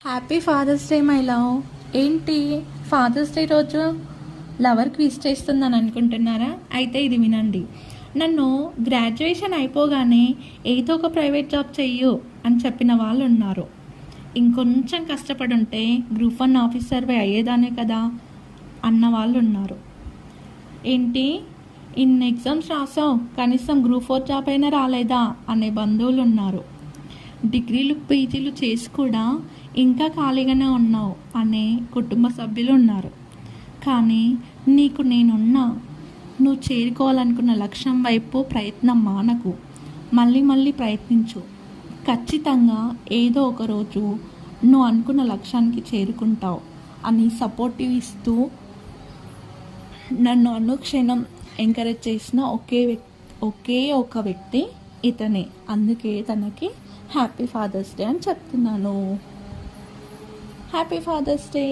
Happy father's day my love. ఏంటి father's day రోజు లవర్కి విష్ చేస్తుందని అనుకుంటున్నారా? అయితే ఇది వినండి. నన్ను గ్రాడ్యుయేషన్ అయిపోగానే ఏదో ఒక ప్రైవేట్ జాబ్ చెయ్యు అని చెప్పిన వాళ్ళు ఉన్నారు. ఇంకొంచెం కష్టపడి ఉంటే గ్రూప్ 1 ఆఫీసర్ అయ్యేదానే కదా అన్న వాళ్ళు ఉన్నారు. ఏంటి ఇన్ని ఎగ్జామ్స్ రాసావు, కనీసం గ్రూప్ 4 జాబ్ అయినా రాలేదా అనే బంధువులు ఉన్నారు. డిగ్రీలు పీజీలు చేసి కూడా ఇంకా ఖాళీగానే ఉన్నావు అనే కుటుంబ సభ్యులు ఉన్నారు. కానీ నీకు నేనున్నా, నువ్వు చేరుకోవాలనుకున్న లక్ష్యం వైపు ప్రయత్నం మానకు, మళ్ళీ మళ్ళీ ప్రయత్నించు. ఖచ్చితంగా ఏదో ఒక రోజు నువ్వు అనుకున్న లక్ష్యానికి చేరుకుంటావు అని సపోర్టివ్ ఇస్తూ నన్ను అనుక్షణం ఎంకరేజ్ చేసిన ఒకే ఒక వ్యక్తి ఇతనే. అందుకే తనకి హ్యాపీ ఫాదర్స్ డే అని చెప్తున్నాను. Happy father's day.